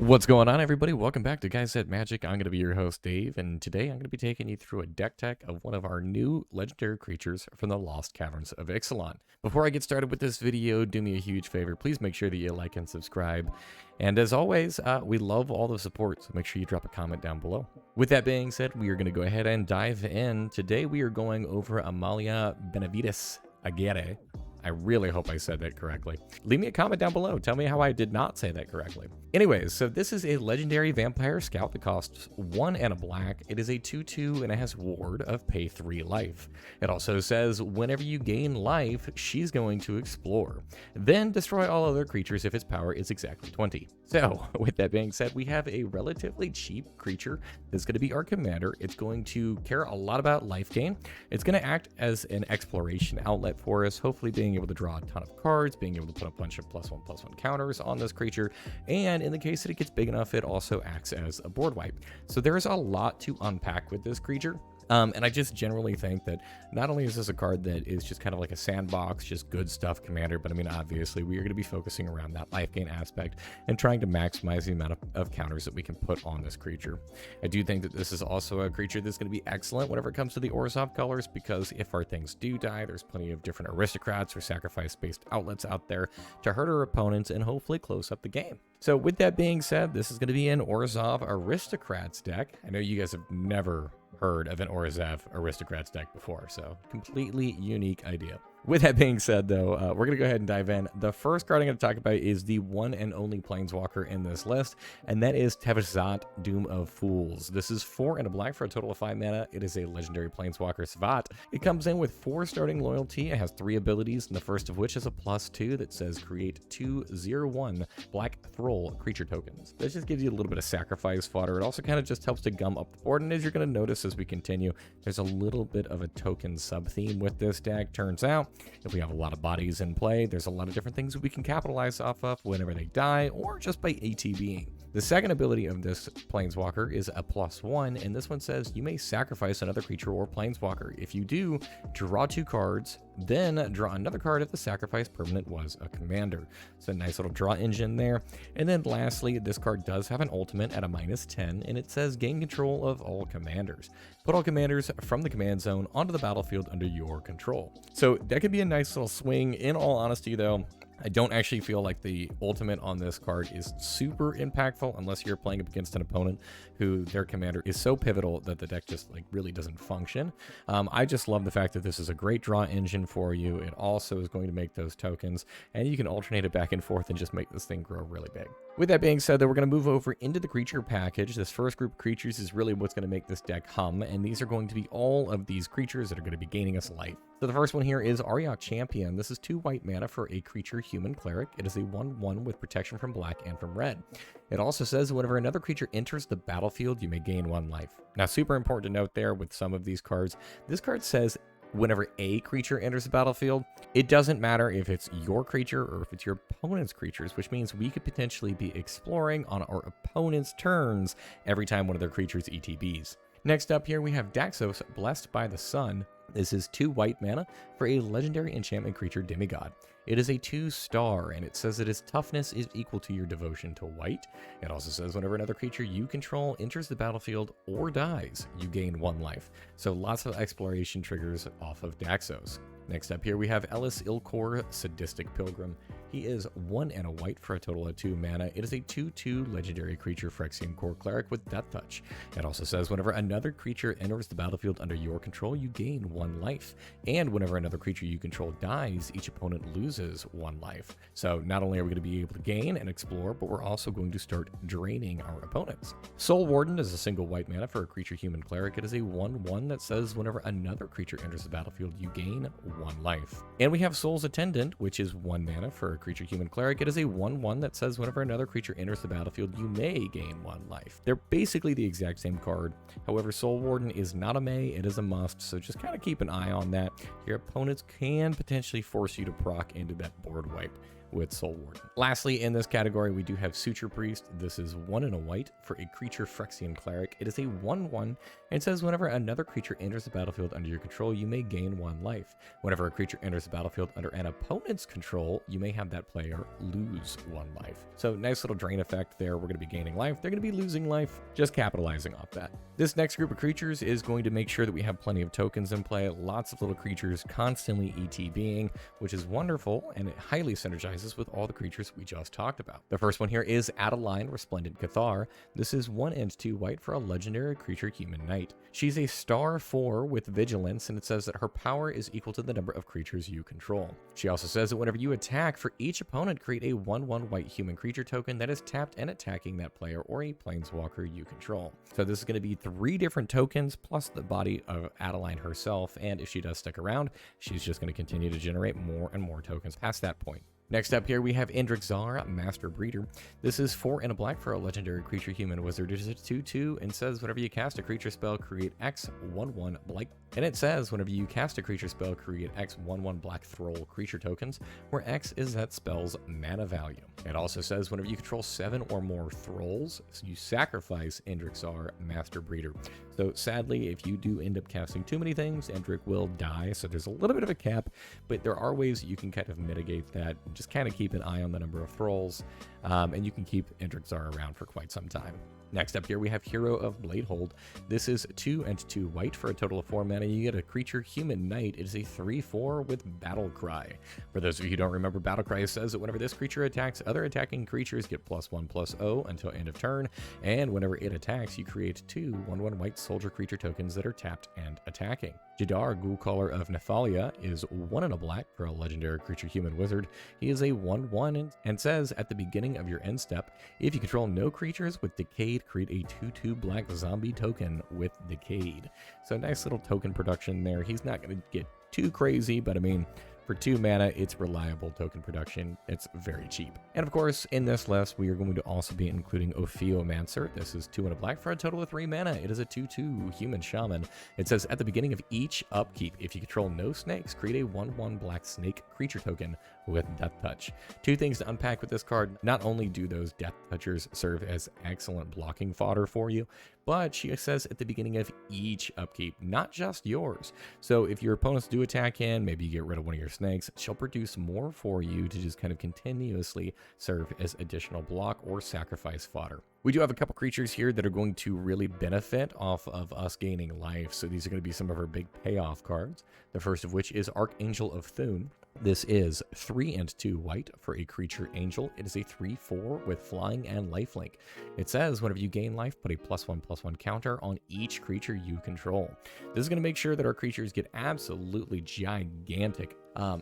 What's going on, everybody? Welcome back to Guys At Magic. I'm going to be your host, Dave, and today I'm going to be taking you through a deck tech of one of our new legendary creatures from the Lost Caverns of Ixalan. Before I get started with this video, do me a huge favor. Please make sure that you like and subscribe. And as always, we love all the support, so make sure you drop a comment down below. With that being said, we are going to go ahead and dive in. Today we are going over Amalia Benavides Aguirre. I really hope I said that correctly. Leave me a comment down below. Tell me how I did not say that correctly. Anyways, so this is a legendary vampire scout that costs 1 and a black. It is a 2/2 and it has ward of pay 3 life. It also says whenever you gain life, she's going to explore. Then destroy all other creatures if its power is exactly 20. So with that being said, we have a relatively cheap creature that's going to be our commander. It's going to care a lot about life gain. It's going to act as an exploration outlet for us, hopefully being able to draw a ton of cards, being able to put a bunch of +1/+1 counters on this creature, and in the case that it gets big enough, it also acts as a board wipe. So there is a lot to unpack with this creature. And I just generally think that not only is this a card that is just kind of like a sandbox, just good stuff commander, but I mean, obviously we are going to be focusing around that life gain aspect and trying to maximize the amount of counters that we can put on this creature. I do think that this is also a creature that's going to be excellent whenever it comes to the Orzhov colors, because if our things do die, there's plenty of different aristocrats or sacrifice-based outlets out there to hurt our opponents and hopefully close up the game. So with that being said, this is going to be an Orzhov Aristocrats deck. I know you guys have never heard of an Orzhov Aristocrats deck before, so completely unique idea. With that being said, though, we're going to go ahead and dive in. The first card I'm going to talk about is the one and only Planeswalker in this list, and that is Tevazat, Doom of Fools. This is 4 and a black for a total of 5 mana. It is a legendary Planeswalker Svat. It comes in with 4 starting loyalty. It has 3 abilities, and the first of which is a +2 that says create 2/0/1 black Thrall creature tokens. This just gives you a little bit of sacrifice fodder. It also kind of just helps to gum up the board, and as you're going to notice as we continue, there's a little bit of a token sub-theme with this deck. Turns out, if we have a lot of bodies in play, there's a lot of different things that we can capitalize off of whenever they die or just by ATBing. The second ability of this Planeswalker is a +1, and this one says you may sacrifice another creature or Planeswalker. If you do, draw 2 cards, then draw another card if the sacrifice permanent was a commander. So a nice little draw engine there. And then lastly, this card does have an ultimate at a -10, and it says gain control of all commanders. Put all commanders from the command zone onto the battlefield under your control. So that could be a nice little swing. In all honesty, though, I don't actually feel like the ultimate on this card is super impactful unless you're playing up against an opponent who their commander is so pivotal that the deck just like really doesn't function. I just love the fact that this is a great draw engine for you. It also is going to make those tokens, and you can alternate it back and forth and just make this thing grow really big. With that being said, though, we're going to move over into the creature package. This first group of creatures is really what's going to make this deck hum, and these are going to be all of these creatures that are going to be gaining us life. So the first one here is Ariok Champion. This is 2 white mana for a creature human cleric. It is a 1/1 with protection from black and from red. It also says whenever another creature enters the battlefield, you may gain 1 life. Now, super important to note there with some of these cards, this card says whenever a creature enters the battlefield. It doesn't matter if it's your creature or if it's your opponent's creatures, which means we could potentially be exploring on our opponent's turns every time one of their creatures ETBs. Next up here, we have Daxos, Blessed by the Sun. This is 2 white mana for a legendary enchantment creature demigod. It is a 2-star, and it says that its toughness is equal to your devotion to white. It also says whenever another creature you control enters the battlefield or dies, you gain 1 life. So lots of exploration triggers off of Daxos. Next up here, we have Ellis Ilkor, Sadistic Pilgrim. He is 1 and a white for a total of 2 mana. It is a 2/2 legendary creature Phyrexian Core Cleric with Death Touch. It also says whenever another creature enters the battlefield under your control, you gain 1 life. And whenever another creature you control dies, each opponent loses 1 life. So not only are we going to be able to gain and explore, but we're also going to start draining our opponents. Soul Warden is a single white mana for a creature human cleric. It is a 1/1 that says whenever another creature enters the battlefield, you gain 1 life. And we have Soul's Attendant, which is 1 mana for a creature human cleric. It is a 1/1 that says whenever another creature enters the battlefield, you may gain 1 life. They're basically the exact same card. However, Soul Warden is not a may, it is a must, so just kind of keep an eye on that. Your opponents can potentially force you to proc into that board wipe. with Soul Warden. Lastly, in this category, we do have Suture Priest. This is 1 and a white for a creature Phyrexian Cleric. It is a 1/1, and it says whenever another creature enters the battlefield under your control, you may gain 1 life. Whenever a creature enters the battlefield under an opponent's control, you may have that player lose 1 life. So nice little drain effect there. We're going to be gaining life. They're going to be losing life, just capitalizing off that. This next group of creatures is going to make sure that we have plenty of tokens in play, lots of little creatures constantly ETBing, which is wonderful, and it highly synergizes with all the creatures we just talked about. The first one here is Adeline, Resplendent Cathar. This is 1 and 2 white for a legendary creature human knight. She's a star 4 with vigilance, and it says that her power is equal to the number of creatures you control. She also says that whenever you attack, for each opponent, create a 1/1 white human creature token that is tapped and attacking that player or a planeswalker you control. So this is going to be 3 different tokens plus the body of Adeline herself, and if she does stick around, she's just going to continue to generate more and more tokens past that point. Next up here, we have Indrixar, Master Breeder. This is 4 and a black for a legendary creature human wizard. It is a 2/2 and says whenever you cast a creature spell, create X 1/1 black. And it says whenever you cast a creature spell, create X 1/1 black Thrall creature tokens, where X is that spell's mana value. It also says whenever you control 7 or more Thralls, so you sacrifice Indrixar, Master Breeder. So sadly, if you do end up casting too many things, Endrick will die. So there's a little bit of a cap, but there are ways you can kind of mitigate that. Just kind of keep an eye on the number of Thralls, and you can keep Indrixar around for quite some time. Next up here, we have Hero of Bladehold. This is 2 and 2 white for a total of 4 mana. You get a creature human knight. It is a 3/4 with Battle Cry. For those of you who don't remember, Battle Cry says that whenever this creature attacks, other attacking creatures get +1/+0 until end of turn, and whenever it attacks, you create 2 1/1 white soldier creature tokens that are tapped and attacking. Jadar, Ghoulcaller of Nephalia, is 1 and a black for a legendary creature human wizard. He is a 1/1 and says at the beginning of your end step, if you control no creatures with Decayed, create a 2/2 black zombie token with Decayed. So nice little token production there. He's not going to get too crazy, but I mean, for 2 mana, it's reliable token production. It's very cheap. And of course, in this list, we are going to also be including Ophiomancer. This is 2 and a black for a total of 3 mana. It is a 2/2 human shaman. It says at the beginning of each upkeep, if you control no snakes, create a 1/1 black snake creature token with Death Touch. 2 things to unpack with this card. Not only do those Death Touchers serve as excellent blocking fodder for you, but she says at the beginning of each upkeep, not just yours. So if your opponents do attack in, maybe you get rid of one of your snakes, she'll produce more for you to just kind of continuously serve as additional block or sacrifice fodder. We do have a couple creatures here that are going to really benefit off of us gaining life, so these are going to be some of our big payoff cards. The first of which is Archangel of Thune. This is 3 and 2 white for a creature angel. It is a 3/4 with flying and lifelink. It says whenever you gain life, put a +1/+1 counter on each creature you control. This is going to make sure that our creatures get absolutely gigantic.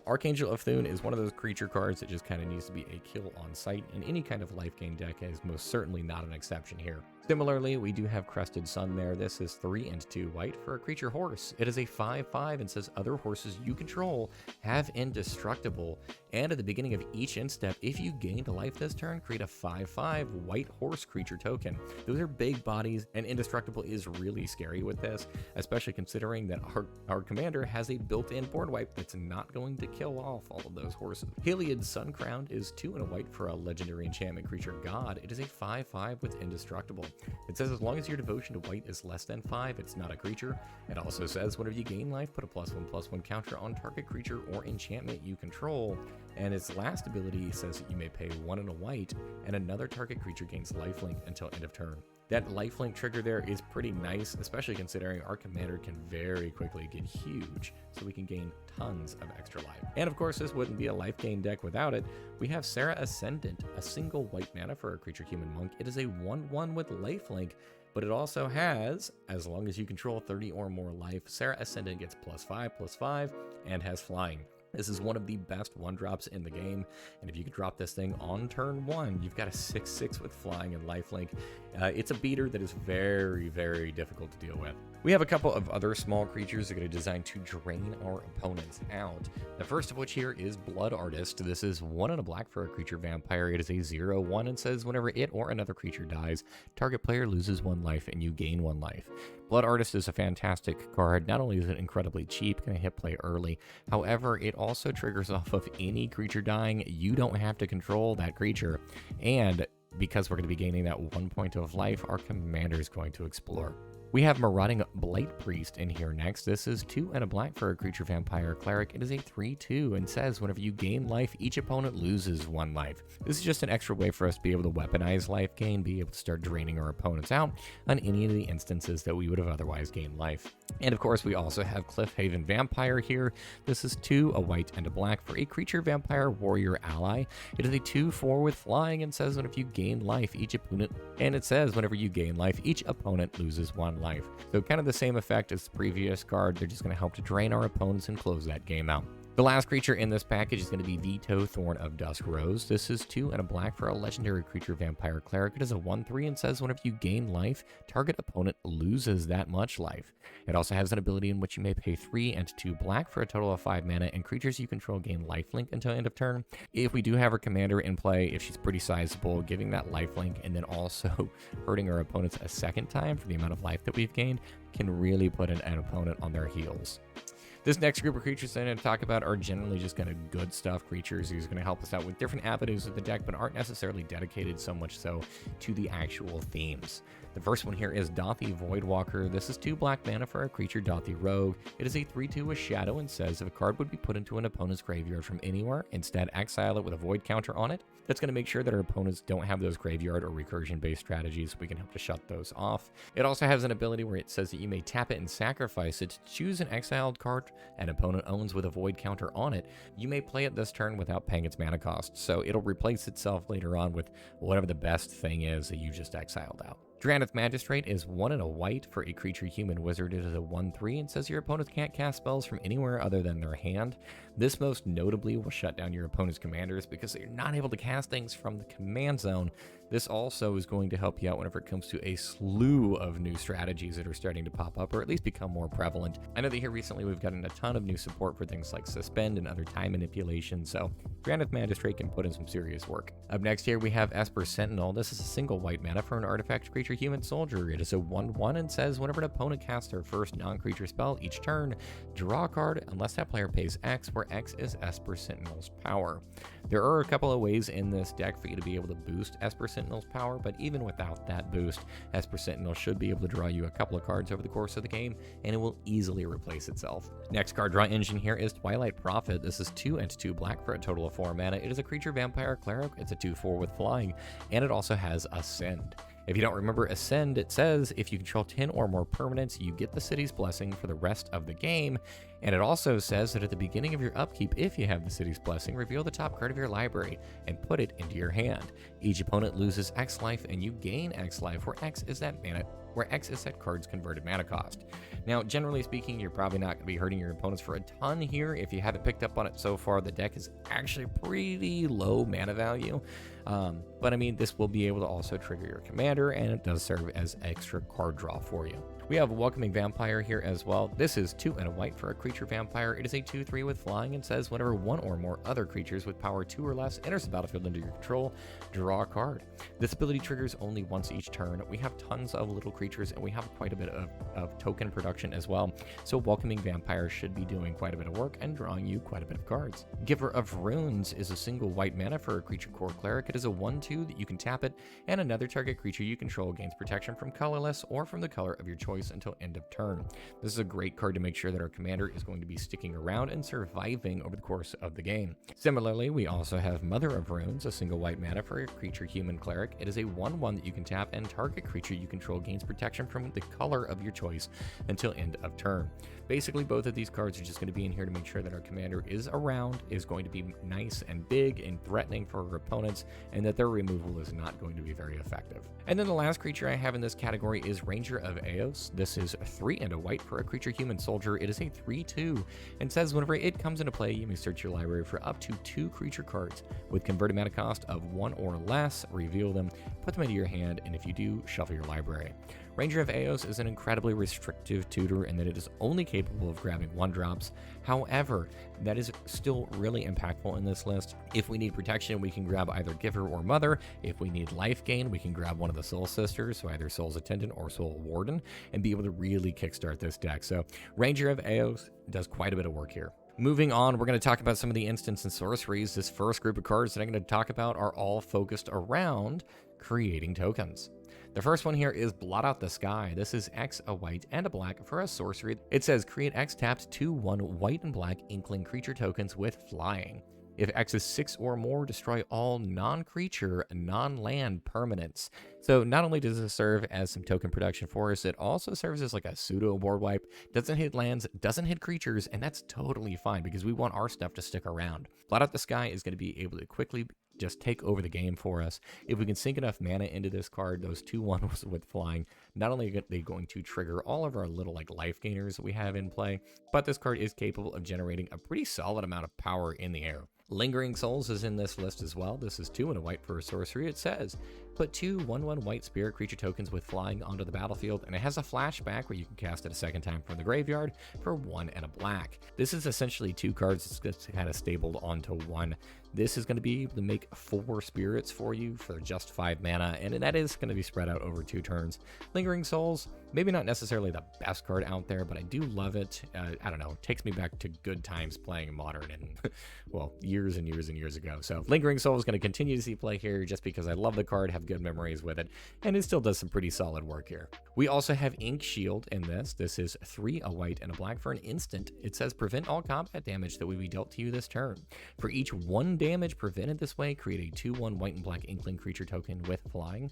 Archangel of Thune is one of those creature cards that just kind of needs to be a kill on sight, and any kind of Lifegain deck is most certainly not an exception here. Similarly, we do have Crested Sun there. This is 3 and 2 white for a creature horse. It is a 5/5 and says other horses you control have Indestructible. And at the beginning of each end step, if you gained life this turn, create a 5/5 white horse creature token. Those are big bodies, and Indestructible is really scary with this, especially considering that our commander has a built-in board wipe that's not going to kill off all of those horses. Heliod Suncrowned is 2 and a white for a legendary enchantment creature god. It is a 5/5 with Indestructible. It says as long as your devotion to white is less than 5, it's not a creature. It also says whenever you gain life, put a +1/+1 counter on target creature or enchantment you control. And its last ability says that you may pay 1 and a white, and another target creature gains lifelink until end of turn. That lifelink trigger there is pretty nice, especially considering our commander can very quickly get huge, so we can gain tons of extra life. And of course, this wouldn't be a Lifegain deck without it. We have Serra Ascendant, a single white mana for a creature human monk. It is a 1/1 with lifelink, but it also has, as long as you control 30 or more life, Serra Ascendant gets +5/+5 and has flying. This is one of the best 1-drops in the game, and if you could drop this thing on turn 1, you've got a 6/6 with flying and lifelink. It's a beater that is very, very difficult to deal with. We have a couple of other small creatures that are designed to drain our opponents out. The first of which here is Blood Artist. This is 1 and a black for a creature vampire. It is a 0/1 and says whenever it or another creature dies, target player loses 1 life and you gain 1 life. Blood Artist is a fantastic card. Not only is it incredibly cheap, going to hit play early, however, it also triggers off of any creature dying. You don't have to control that creature, and because we're going to be gaining that 1 point of life, our commander is going to explore. We have Marauding Blight Priest in here next. This is 2 and a black for a creature vampire cleric. It is a 3/2 and says whenever you gain life, each opponent loses 1 life. This is just an extra way for us to be able to weaponize life gain, be able to start draining our opponents out on any of the instances that we would have otherwise gained life. And of course, we also have Cliffhaven Vampire here. This is 2, a white and a black for a creature vampire warrior ally. It is a 2/4 with flying and says whenever you gain life, each opponent loses 1 life. So kind of the same effect as the previous card. They're just going to help to drain our opponents and close that game out. The last creature in this package is going to be Veto Thorn of Dusk Rose. This is 2 and a black for a legendary creature vampire cleric. It is a 1/3 and says whenever you gain life, target opponent loses that much life. It also has an ability in which you may pay 3 and 2 black for a total of 5 mana, and creatures you control gain lifelink until end of turn. If we do have our commander in play, if she's pretty sizable, giving that lifelink and then also hurting our opponents a second time for the amount of life that we've gained can really put an opponent on their heels. This next group of creatures that I'm going to talk about are generally just kind of good stuff creatures who's going to help us out with different avenues of the deck, but aren't necessarily dedicated so much so to the actual themes. The first one here is Dauthi Voidwalker. This is 2 black mana for a creature Dauthi Rogue. It is a 3/2 with Shadow and says if a card would be put into an opponent's graveyard from anywhere, instead exile it with a void counter on it. That's going to make sure that our opponents don't have those graveyard or recursion-based strategies. We can help to shut those off. It also has an ability where it says that you may tap it and sacrifice it to choose an exiled card an opponent owns with a void counter on it. You may play it this turn without paying its mana cost, so it'll replace itself later on with whatever the best thing is that you just exiled out. Drannith Magistrate is 1 and a white for a creature human wizard. It is a 1/3 and says your opponents can't cast spells from anywhere other than their hand. This most notably will shut down your opponent's commanders because they're not able to cast things from the command zone. This also is going to help you out whenever it comes to a slew of new strategies that are starting to pop up or at least become more prevalent. I know that here recently we've gotten a ton of new support for things like Suspend and other time manipulation, so Drannith Magistrate can put in some serious work. Up next here we have Esper Sentinel. This is a single white mana for an artifact creature human soldier. It is a 1/1 and says whenever an opponent casts their first non-creature spell each turn, draw a card unless that player pays X, where X is Esper Sentinel's power. There are a couple of ways in this deck for you to be able to boost Esper Sentinel's power, but even without that boost, Esper Sentinel should be able to draw you a couple of cards over the course of the game, and it will easily replace itself. Next card draw engine here is Twilight Prophet. This is 2 and 2 black for a total of 4 mana. It is a creature vampire cleric. It's a 2/4 with flying, and it also has Ascend. If you don't remember Ascend, it says if you control 10 or more permanents, you get the city's blessing for the rest of the game. And it also says that at the beginning of your upkeep, if you have the city's blessing, reveal the top card of your library and put it into your hand. Each opponent loses X life and you gain X life, where X is that card's converted mana cost. Now, generally speaking, you're probably not going to be hurting your opponents for a ton here. If you haven't picked up on it so far, the deck is actually pretty low mana value. But I mean, this will be able to also trigger your commander, and it does serve as extra card draw for you. We have Welcoming Vampire here as well. This is 2 and a white for a creature vampire. It is a 2/3 with flying and says whenever 1 or more other creatures with power 2 or less enters the battlefield under your control, draw a card. This ability triggers only once each turn. We have tons of little creatures, and we have quite a bit of token production as well. So Welcoming Vampire should be doing quite a bit of work and drawing you quite a bit of cards. Giver of Runes is a single white mana for a creature core cleric. It is a 1/2 that you can tap it, and another target creature you control gains protection from colorless or from the color of your choice until end of turn. This is a great card to make sure that our commander is going to be sticking around and surviving over the course of the game. Similarly, we also have Mother of Runes, a single white mana for a creature human cleric. It is a 1/1 that you can tap, and target creature you control gains protection from the color of your choice until end of turn. Basically, both of these cards are just going to be in here to make sure that our commander is around, is going to be nice and big and threatening for our opponents, and that their removal is not going to be very effective. And then the last creature I have in this category is Ranger of Eos. This is 3 and a white for a creature human soldier. It is a 3/2 and says whenever it comes into play, you may search your library for up to 2 creature cards with converted mana cost of 1 or less, reveal them, put them into your hand, and if you do, shuffle your library. Ranger of Eos is an incredibly restrictive tutor in that it is only capable of grabbing 1-drops. However, that is still really impactful in this list. If we need protection, we can grab either Giver or Mother. If we need life gain, we can grab one of the Soul Sisters, so either Soul's Attendant or Soul Warden, and be able to really kickstart this deck. So Ranger of Eos does quite a bit of work here. Moving on, we're going to talk about some of the instants and sorceries. This first group of cards that I'm going to talk about are all focused around creating tokens. The first one here is Blot Out the Sky. This is X, a white, and a black for a sorcery. It says create X tapped 2/1 white and black inkling creature tokens with flying. If X is 6 or more, destroy all non-creature, non-land permanents. So not only does this serve as some token production for us, it also serves as like a pseudo board wipe. Doesn't hit lands, doesn't hit creatures, and that's totally fine because we want our stuff to stick around. Blot Out the Sky is going to be able to quickly just take over the game for us. If we can sink enough mana into this card, those 2/1s with flying, not only are they going to trigger all of our little like life gainers that we have in play, but this card is capable of generating a pretty solid amount of power in the air. Lingering Souls is in this list as well. This is 2 and a white for a sorcery. It says, put 2 1/1 white spirit creature tokens with flying onto the battlefield, and it has a flashback where you can cast it a second time from the graveyard for 1 and a black. This is essentially 2 cards that's kind of stabled onto 1. This is going to be able to make 4 spirits for you for just 5 mana, and that is going to be spread out over 2 turns. Lingering Souls, maybe not necessarily the best card out there, but I do love it. I don't know, it takes me back to good times playing Modern and, well, years and years and years ago. So Lingering Soul is going to continue to see play here just because I love the card, have good memories with it, and it still does some pretty solid work here. We also have Ink Shield in this. This is 3 a white and a black for an instant. It says prevent all combat damage that will be dealt to you this turn. For each 1 damage prevented this way, create a 2/1 white and black inkling creature token with flying.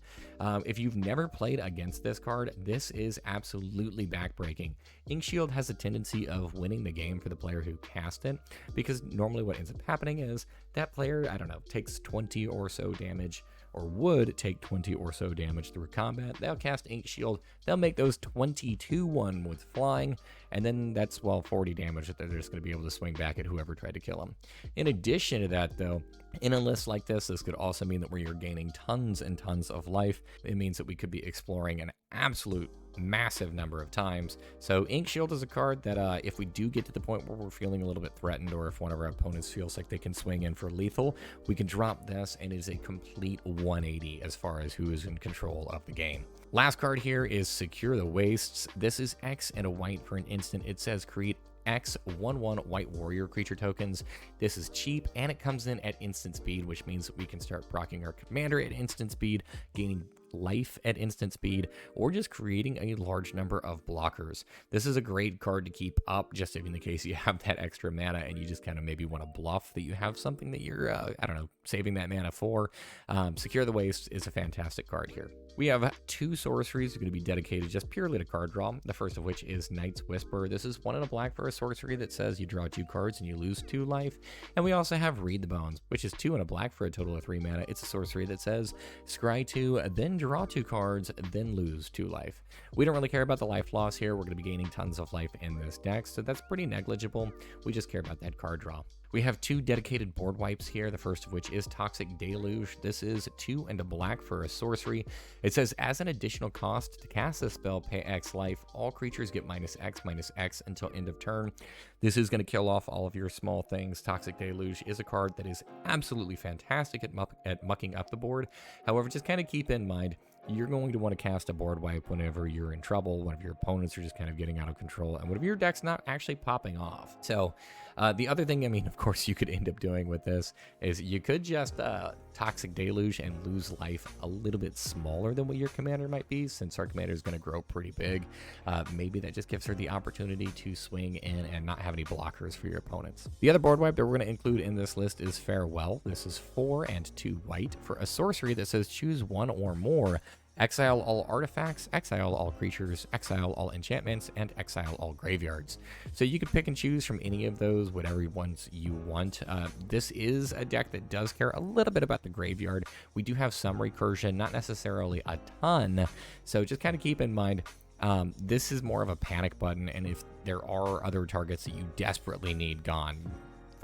If you've never played against this card, this is absolutely backbreaking. Ink Shield has a tendency of winning the game for the player who cast it, because normally what ends up happening is that player, I don't know, takes 20 or so damage, or would take 20 or so damage through combat. They'll cast Ink Shield, they'll make those 22/1 with flying, and then that's, well, 40 damage that they're just going to be able to swing back at whoever tried to kill them. In addition to that, though, in a list like this could also mean that we are gaining tons and tons of life. It means that we could be exploring an absolute massive number of times. So Ink Shield is a card that if we do get to the point where we're feeling a little bit threatened, or if one of our opponents feels like they can swing in for lethal, we can drop this, and it is a complete 180 as far as who is in control of the game. Last card here is Secure the Wastes. This is X and a white for an instant. It says create X 1/1 white warrior creature tokens. This is cheap, and it comes in at instant speed, which means that we can start proccing our commander at instant speed, gaining life at instant speed, or just creating a large number of blockers. This is a great card to keep up just in the case you have that extra mana and you just kind of maybe want to bluff that you have something that you're, I don't know, saving that mana for. Secure the Waste is a fantastic card here. We have 2 sorceries that are going to be dedicated just purely to card draw, the first of which is Night's Whisper. This is 1 and a black for a sorcery that says you draw 2 cards and you lose 2 life. And we also have Read the Bones, which is 2 and a black for a total of 3 mana. It's a sorcery that says scry 2, then draw 2 cards, then lose 2 life. We don't really care about the life loss here. We're going to be gaining tons of life in this deck, so that's pretty negligible. We just care about that card draw. We have 2 dedicated board wipes here, the first of which is Toxic Deluge. This is 2 and a black for a sorcery. It says, as an additional cost to cast this spell, pay X life. All creatures get -X until end of turn. This is going to kill off all of your small things. Toxic Deluge is a card that is absolutely fantastic at mucking up the board. However, just kind of keep in mind, you're going to want to cast a board wipe whenever you're in trouble, when your opponents are just kind of getting out of control, and whenever your deck's not actually popping off. So the other thing, I mean, of course, you could end up doing with this is you could just Toxic Deluge and lose life a little bit smaller than what your commander might be, since our commander is going to grow pretty big. Maybe that just gives her the opportunity to swing in and not have any blockers for your opponents. The other board wipe that we're going to include in this list is Farewell. This is 4 and 2 white for a sorcery that says choose 1 or more. Exile all artifacts, exile all creatures, exile all enchantments, and exile all graveyards. So you can pick and choose from any of those, whatever ones you want. This is a deck that does care a little bit about the graveyard. We do have some recursion, not necessarily a ton. So just kind of keep in mind, this is more of a panic button, and if there are other targets that you desperately need gone,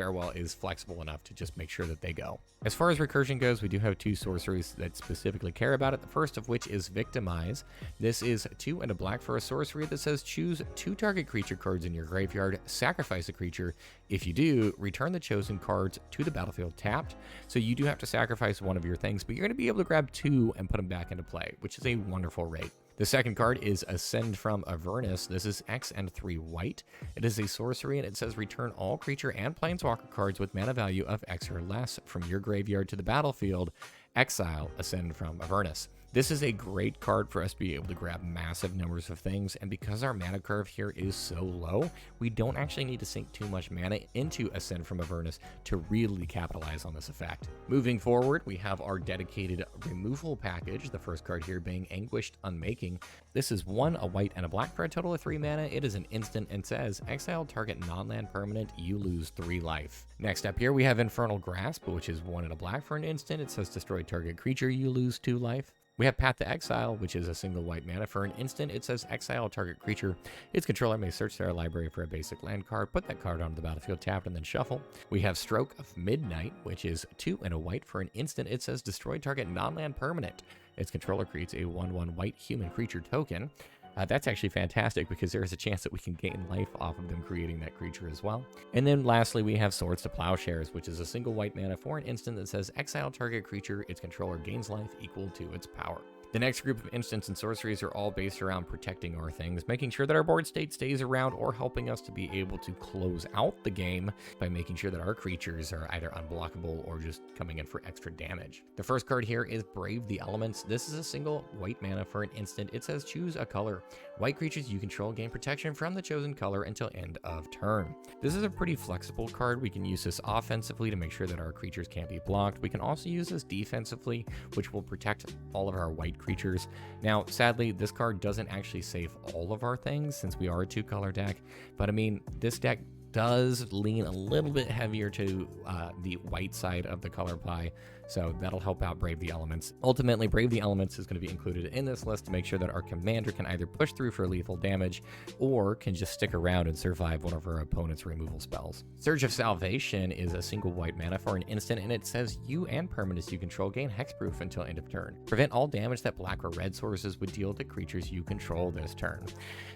Farewell is flexible enough to just make sure that they go. As far as recursion goes, we do have 2 sorceries that specifically care about it. The first of which is Victimize. This is 2 and a black for a sorcery that says choose 2 target creature cards in your graveyard, sacrifice a creature. If you do, return the chosen cards to the battlefield tapped. So you do have to sacrifice one of your things, but you're going to be able to grab 2 and put them back into play, which is a wonderful rate. The second card is Ascend from Avernus. This is X and 3 white. It is a sorcery, and it says return all creature and planeswalker cards with mana value of X or less from your graveyard to the battlefield. Exile Ascend from Avernus. This is a great card for us to be able to grab massive numbers of things, and because our mana curve here is so low, we don't actually need to sink too much mana into Ascend from Avernus to really capitalize on this effect. Moving forward, we have our dedicated removal package, the first card here being Anguished Unmaking. This is 1, a white, and a black for a total of 3 mana. It is an instant and says exile target non-land permanent, you lose 3 life. Next up here, we have Infernal Grasp, which is 1 and a black for an instant. It says destroy target creature, you lose 2 life. We have Path to Exile, which is a single white mana for an instant. It says exile target creature. Its controller may search their library for a basic land card, put that card onto the battlefield tapped, and then shuffle. We have Stroke of Midnight, which is 2 and a white for an instant. It says destroy target non-land permanent. Its controller creates a 1/1 white human creature token. That's actually fantastic because there is a chance that we can gain life off of them creating that creature as well. And then lastly, we have Swords to Plowshares, which is a single white mana for an instant that says exile target creature, its controller gains life equal to its power. The next group of instants and sorceries are all based around protecting our things, making sure that our board state stays around, or helping us to be able to close out the game by making sure that our creatures are either unblockable or just coming in for extra damage. The first card here is Brave the Elements. This is a single white mana for an instant. It says choose a color. White creatures you control gain protection from the chosen color until end of turn. This is a pretty flexible card. We can use this offensively to make sure that our creatures can't be blocked. We can also use this defensively, which will protect all of our white creatures. Now, sadly, this card doesn't actually save all of our things since we are a 2-color deck, but I mean, this deck does lean a little bit heavier to the white side of the color pie, so that'll help out Brave the Elements. Ultimately, Brave the Elements is going to be included in this list to make sure that our commander can either push through for lethal damage or can just stick around and survive one of our opponent's removal spells. Surge of Salvation is a single white mana for an instant, and it says you and permanents you control gain hexproof until end of turn. Prevent all damage that black or red sources would deal to creatures you control this turn.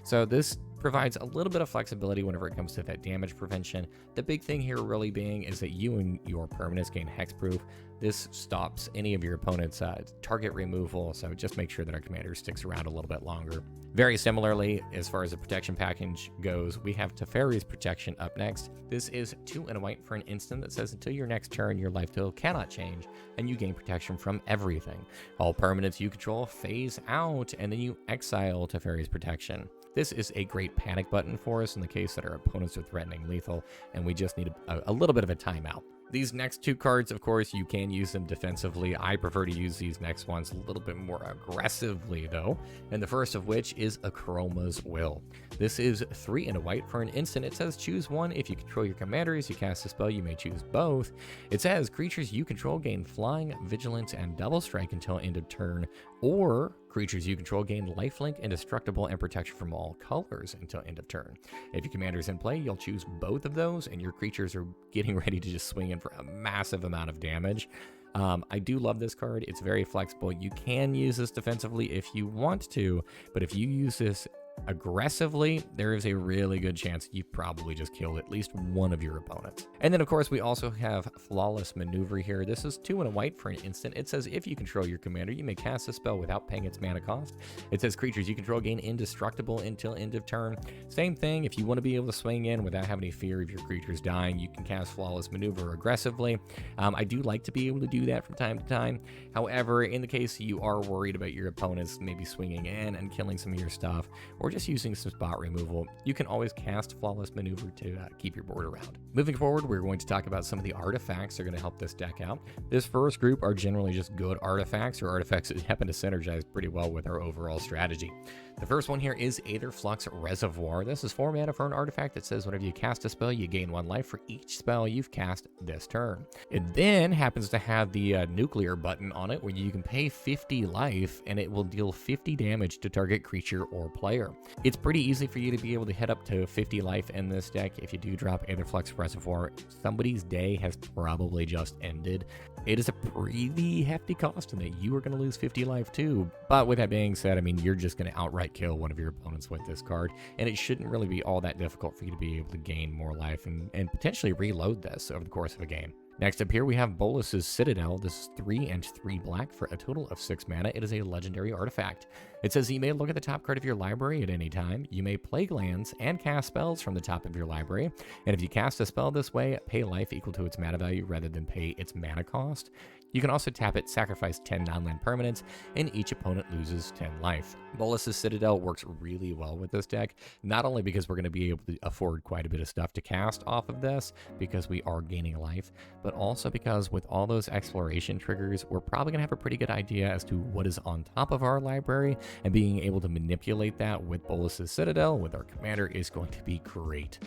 So this provides a little bit of flexibility whenever it comes to that damage prevention. The big thing here really being is that you and your permanents gain hexproof. This stops any of your opponent's target removal, so just make sure that our commander sticks around a little bit longer. Very similarly, as far as the protection package goes, we have Teferi's Protection up next. This is 2 and a white for an instant that says until your next turn, your life total cannot change, and you gain protection from everything. All permanents you control phase out, and then you exile Teferi's Protection. This is a great panic button for us in the case that our opponents are threatening lethal, and we just need a little bit of a timeout. These next 2 cards, of course, you can use them defensively. I prefer to use these next ones a little bit more aggressively, though, and the first of which is Akroma's Will. This is 3 and a white for an instant. It says choose one. If you control your commander as you cast a spell, you may choose both. It says creatures you control gain flying, vigilance, and double strike until end of turn, or creatures you control gain lifelink, indestructible, and protection from all colors until end of turn. If your commander is in play, you'll choose both of those, and your creatures are getting ready to just swing in for a massive amount of damage. I do love this card. It's very flexible. You can use this defensively if you want to, but if you use this aggressively, there is a really good chance you probably just killed at least one of your opponents. And then, of course, we also have Flawless Maneuver here. This is 2 and a white for an instant. It says if you control your commander, you may cast a spell without paying its mana cost. It says creatures you control gain indestructible until end of turn. Same thing, if you want to be able to swing in without having any fear of your creatures dying, you can cast Flawless Maneuver aggressively. I do like to be able to do that from time to time. However, in the case you are worried about your opponents maybe swinging in and killing some of your stuff, or just using some spot removal, you can always cast Flawless Maneuver to keep your board around. Moving forward, we're going to talk about some of the artifacts that are going to help this deck out. This first group are generally just good artifacts, or artifacts that happen to synergize pretty well with our overall strategy. The first one here is Aetherflux Reservoir. This is 4 mana for an artifact that says whenever you cast a spell, you gain 1 life for each spell you've cast this turn. It then happens to have the nuclear button on it where you can pay 50 life and it will deal 50 damage to target creature or player. It's pretty easy for you to be able to head up to 50 life in this deck. If you do drop Aetherflux Reservoir, somebody's day has probably just ended. It is a pretty hefty cost in that you are going to lose 50 life too. But with that being said, I mean, you're just going to outright kill one of your opponents with this card, and it shouldn't really be all that difficult for you to be able to gain more life and potentially reload this over the course of a game. Next up here, we have Bolas's Citadel. This is 3 and 3 black for a total of 6 mana. It is a legendary artifact. It says you may look at the top card of your library at any time. You may play lands and cast spells from the top of your library. And if you cast a spell this way, pay life equal to its mana value rather than pay its mana cost. You can also tap it, sacrifice 10 non-land permanents, and each opponent loses 10 life. Bolas's Citadel works really well with this deck, not only because we're going to be able to afford quite a bit of stuff to cast off of this, because we are gaining life, but also because with all those exploration triggers, we're probably going to have a pretty good idea as to what is on top of our library, and being able to manipulate that with Bolas's Citadel, with our commander, is going to be great.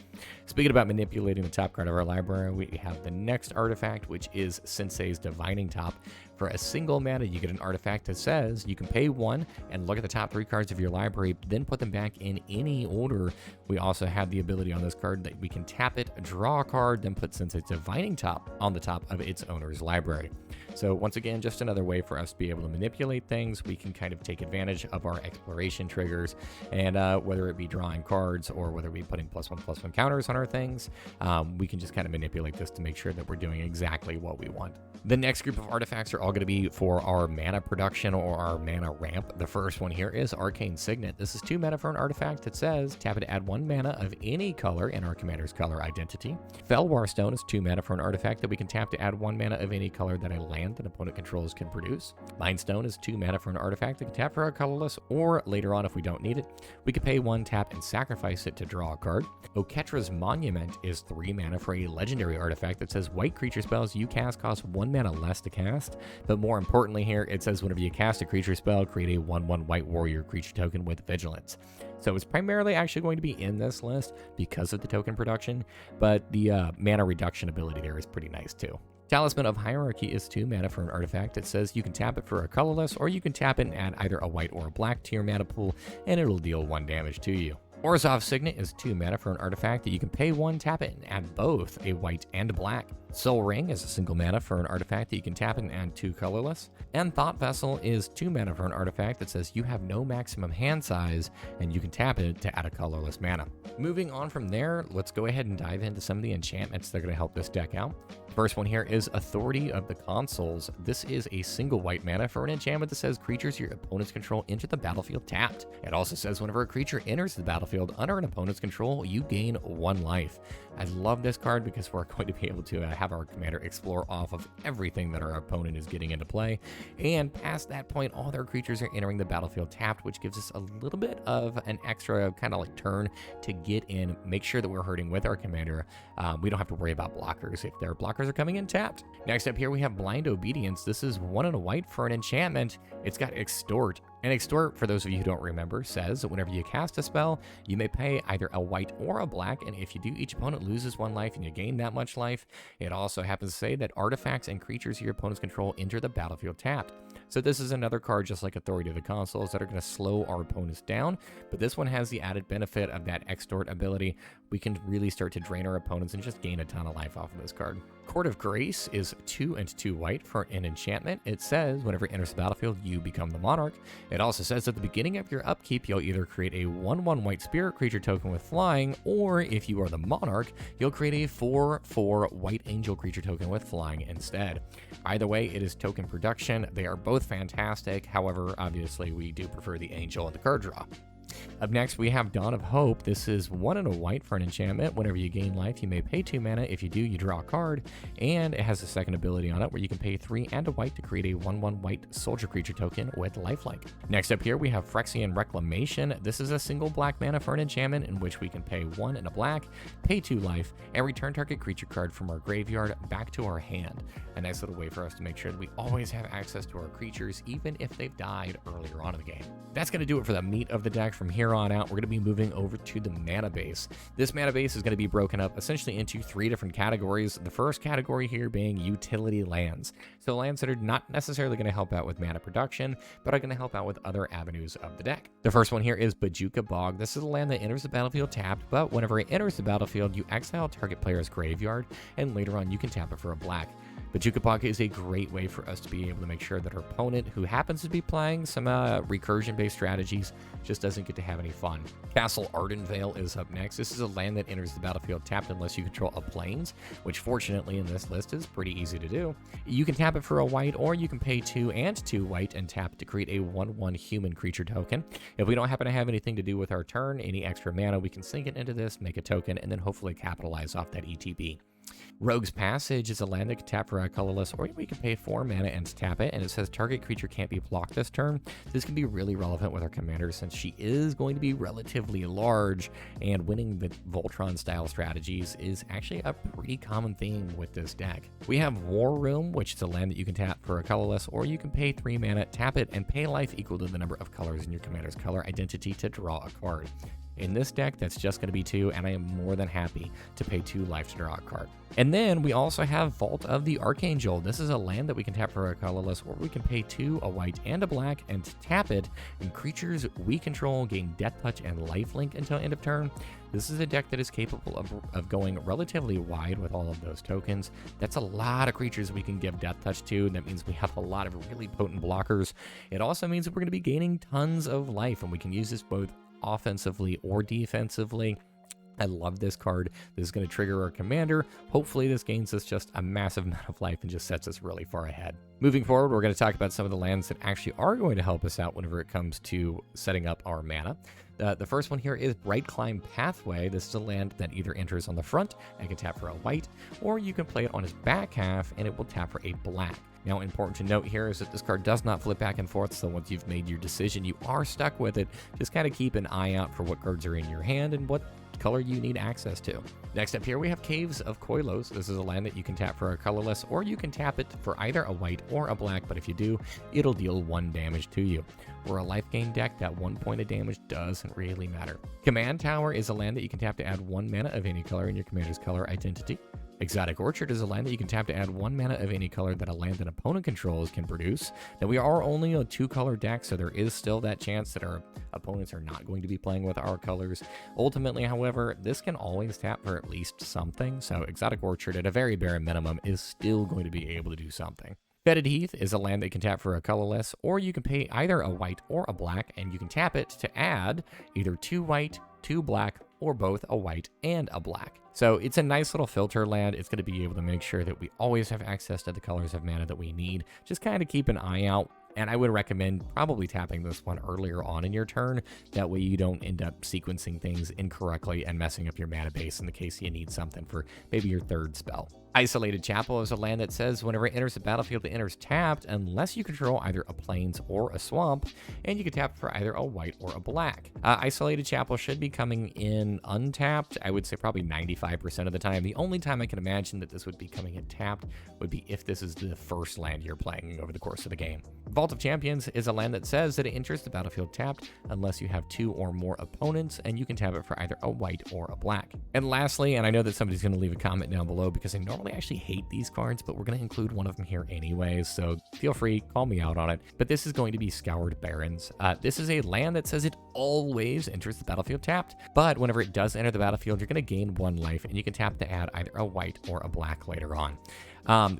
Speaking about manipulating the top card of our library, we have the next artifact, which is Sensei's Divining Top. For a single mana, you get an artifact that says you can pay 1 and look at the top 3 cards of your library, then put them back in any order. We also have the ability on this card that we can tap it, draw a card, then put Sensei's Divining Top on the top of its owner's library. So once again, just another way for us to be able to manipulate things. We can kind of take advantage of our exploration triggers, and whether it be drawing cards or whether we putting +1/+1 counters on our things, we can just kind of manipulate this to make sure that we're doing exactly what we want. The next group of artifacts are all going to be for our mana production or our mana ramp. The first one here is Arcane Signet. This is 2 mana for an artifact that says tap it to add 1 mana of any color in our commander's color identity. Felwar Stone is 2 mana for an artifact that we can tap to add 1 mana of any color that a land that opponent controls can produce. Mind Stone is 2 mana for an artifact that can tap for a colorless, or later on if we don't need it, we can pay 1, tap, and sacrifice it to draw a card. Oketra's Monument is 3 mana for a legendary artifact that says white creature spells you cast cost 1 mana less to cast, but more importantly here, it says whenever you cast a creature spell, create a 1/1 white warrior creature token with vigilance. So it's primarily actually going to be in this list because of the token production, but the mana reduction ability there is pretty nice too. Talisman of Hierarchy is 2 mana for an artifact that says you can tap it for a colorless, or you can tap it and add either a white or a black to your mana pool, and it'll deal 1 damage to you. Orzhov's Signet is 2 mana for an artifact that you can pay 1, tap it, and add both a white and a black. Soul Ring is a single mana for an artifact that you can tap and add 2 colorless. And Thought Vessel is 2 mana for an artifact that says you have no maximum hand size, and you can tap it to add a colorless mana. Moving on from there, let's go ahead and dive into some of the enchantments that are going to help this deck out. First one here is Authority of the Consuls. This is a single white mana for an enchantment that says creatures your opponent's control enter the battlefield tapped. It also says whenever a creature enters the battlefield under an opponent's control, you gain 1 life. I love this card because we're going to be able to have our commander explore off of everything that our opponent is getting into play, and past that point, all their creatures are entering the battlefield tapped, which gives us a little bit of an extra kind of like turn to get in, make sure that we're hurting with our commander. We don't have to worry about blockers if their blockers are coming in tapped. Next up here, we have Blind Obedience. This is 1 and a white for an enchantment. It's got Extort. And Extort, for those of you who don't remember, says that whenever you cast a spell, you may pay either a white or a black, and if you do, each opponent loses 1 life and you gain that much life. It also happens to say that artifacts and creatures your opponent's control enter the battlefield tapped. So this is another card just like Authority of the Consuls that are going to slow our opponents down, but this one has the added benefit of that Extort ability. We can really start to drain our opponents and just gain a ton of life off of this card. Court of Grace is 2 and 2 white for an enchantment. It says whenever it enters the battlefield, you become the monarch. It also says at the beginning of your upkeep, you'll either create a 1/1 white spirit creature token with flying, or if you are the monarch, you'll create a 4/4 white angel creature token with flying instead. Either way, it is token production. They are both fantastic. However, obviously, we do prefer the angel and the card draw. Up next, we have Dawn of Hope. This is 1 and a white for an enchantment. Whenever you gain life, you may pay 2 mana. If you do, you draw a card, and it has a second ability on it where you can pay 3 and a white to create a 1/1 white soldier creature token with lifelink. Next up here, we have Phyrexian Reclamation. This is a single black mana for an enchantment in which we can pay 1 and a black, pay 2 life, and return target creature card from our graveyard back to our hand. A nice little way for us to make sure that we always have access to our creatures, even if they've died earlier on in the game. That's going to do it for the meat of the deck. From here on out, we're going to be moving over to the mana base. This mana base is going to be broken up essentially into 3 different categories. The first category here being utility lands. So lands that are not necessarily going to help out with mana production, but are going to help out with other avenues of the deck. The first one here is Bojuka Bog. This is a land that enters the battlefield tapped, but whenever it enters the battlefield, you exile target player's graveyard, and later on you can tap it for a black. Bojuka Bog is a great way for us to be able to make sure that our opponent, who happens to be playing some recursion-based strategies, just doesn't get to have any fun. Castle Ardenvale is up next. This is a land that enters the battlefield tapped unless you control a plains, which fortunately in this list is pretty easy to do. You can tap it for a white, or you can pay 2 and 2 white and tap to create a 1/1 human creature token. If we don't happen to have anything to do with our turn, any extra mana, we can sink it into this, make a token, and then hopefully capitalize off that ETB. Rogue's Passage is a land that can tap for a colorless, or we can pay 4 mana and tap it, and it says target creature can't be blocked this turn. This can be really relevant with our commander since she is going to be relatively large, and winning the Voltron style strategies is actually a pretty common theme with this deck. We have War Room, which is a land that you can tap for a colorless, or you can pay 3 mana, tap it, and pay life equal to the number of colors in your commander's color identity to draw a card. In this deck, that's just going to be 2, and I am more than happy to pay 2 life to draw a card. And then we also have Vault of the Archangel. This is a land that we can tap for a colorless, or we can pay 2, a white, and a black, and tap it, and creatures we control gain Death Touch and lifelink until end of turn. This is a deck that is capable of going relatively wide with all of those tokens. That's a lot of creatures we can give Death Touch to, and that means we have a lot of really potent blockers. It also means that we're going to be gaining tons of life, and we can use this both offensively or defensively. I love this card. This is going to trigger our commander. Hopefully this gains us just a massive amount of life and just sets us really far ahead. Moving forward, we're going to talk about some of the lands that actually are going to help us out whenever it comes to setting up our mana. The first one here is Bright Climb Pathway. This is a land that either enters on the front and can tap for a white, or you can play it on its back half and it will tap for a black. Now, important to note here is that this card does not flip back and forth, so once you've made your decision, you are stuck with it. Just kind of keep an eye out for what cards are in your hand and what color you need access to. Next up here, we have Caves of Koilos. This is a land that you can tap for a colorless, or you can tap it for either a white or a black, but if you do, it'll deal 1 damage to you. We're a life gain deck, that 1 point of damage doesn't really matter. Command Tower is a land that you can tap to add 1 mana of any color in your commander's color identity. Exotic Orchard is a land that you can tap to add 1 mana of any color that a land an opponent controls can produce. Now, we are only a 2-color deck, so there is still that chance that our opponents are not going to be playing with our colors. Ultimately, however, this can always tap for at least something, so Exotic Orchard, at a very bare minimum, is still going to be able to do something. Fetid Heath is a land that can tap for a colorless, or you can pay either a white or a black, and you can tap it to add either 2 white, 2 black, or both a white and a black. So it's a nice little filter land. It's going to be able to make sure that we always have access to the colors of mana that we need. Just kind of keep an eye out. And I would recommend probably tapping this one earlier on in your turn. That way you don't end up sequencing things incorrectly and messing up your mana base in the case you need something for maybe your 3rd spell. Isolated Chapel is a land that says whenever it enters the battlefield, it enters tapped unless you control either a plains or a swamp, and you can tap for either a white or a black. Isolated Chapel should be coming in untapped. I would say probably 95% of the time. The only time I can imagine that this would be coming in tapped would be if this is the first land you're playing over the course of the game. Vault of Champions is a land that says that it enters the battlefield tapped unless you have 2 or more opponents, and you can tap it for either a white or a black. And lastly, and I know that somebody's going to leave a comment down below because I normally actually hate these cards, but we're going to include one of them here anyways, so feel free, call me out on it. But this is going to be Scoured Barrens. This is a land that says it always enters the battlefield tapped, but whenever it does enter the battlefield, you're going to gain 1 life, and you can tap to add either a white or a black later on.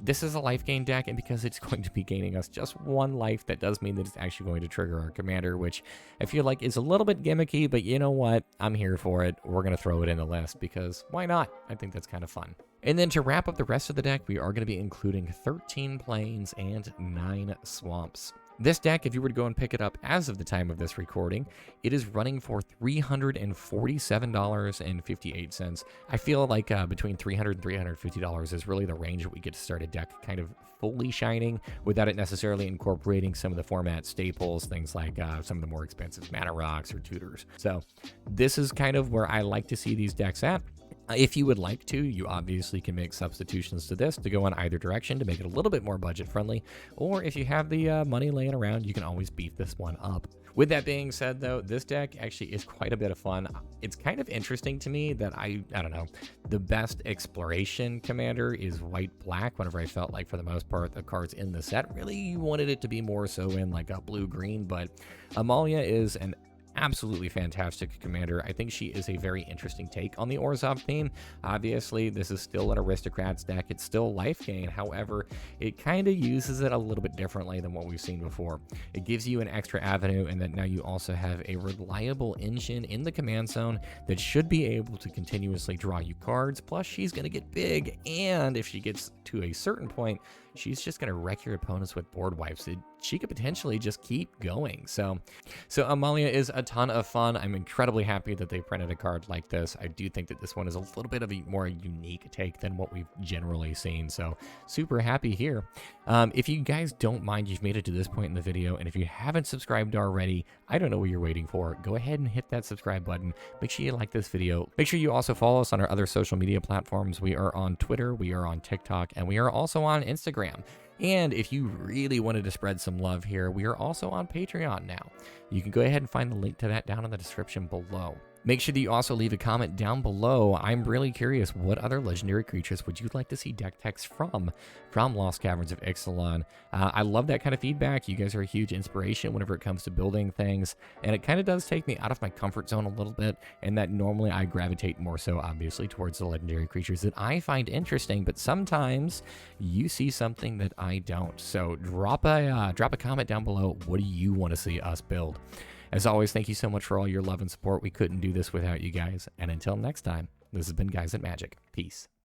This is a life gain deck, and because it's going to be gaining us just 1 life, that does mean that it's actually going to trigger our commander, which I feel like is a little bit gimmicky, but you know what? I'm here for it. We're going to throw it in the list because why not? I think that's kind of fun. And then to wrap up the rest of the deck, we are going to be including 13 plains and 9 swamps. This deck, if you were to go and pick it up as of the time of this recording, it is running for $347.58. I feel like between $300 and $350 is really the range that we get to start a deck kind of fully shining without it necessarily incorporating some of the format staples, things like some of the more expensive mana rocks or tutors. So this is kind of where I like to see these decks at. If you would like to, you obviously can make substitutions to this to go in either direction to make it a little bit more budget friendly, or if you have the money laying around, you can always beef this one up. With that being said, though, this deck actually is quite a bit of fun. It's kind of interesting to me that I don't know, the best exploration commander is white-black, whenever I felt like for the most part the cards in the set really wanted it to be more so in like a blue-green, but Amalia is an absolutely fantastic commander. I think she is a very interesting take on the Orzhov theme. Obviously, this is still an Aristocrats deck. It's still Lifegain. However, it kind of uses it a little bit differently than what we've seen before. It gives you an extra avenue, and that now you also have a reliable engine in the command zone that should be able to continuously draw you cards. Plus, she's going to get big, and if she gets to a certain point, she's just going to wreck your opponents with board wipes. She could potentially just keep going. So Amalia is a ton of fun. I'm incredibly happy that they printed a card like this. I do think that this one is a little bit of a more unique take than what we've generally seen. So super happy here. If you guys don't mind, you've made it to this point in the video, and if you haven't subscribed already, I don't know what you're waiting for. Go ahead and hit that subscribe button. Make sure you like this video. Make sure you also follow us on our other social media platforms. We are on Twitter, we are on TikTok, and we are also on Instagram. And if you really wanted to spread some love here, we are also on Patreon now. You can go ahead and find the link to that down in the description below. Make sure that you also leave a comment down below. I'm really curious, what other legendary creatures would you like to see deck techs from Lost Caverns of Ixalan? I love that kind of feedback. You guys are a huge inspiration whenever it comes to building things, and it kind of does take me out of my comfort zone a little bit, and that normally I gravitate more so, obviously, towards the legendary creatures that I find interesting, but sometimes you see something that I don't. So drop a comment down below. What do you want to see us build? As always, thank you so much for all your love and support. We couldn't do this without you guys. And until next time, this has been Guys at Magic. Peace.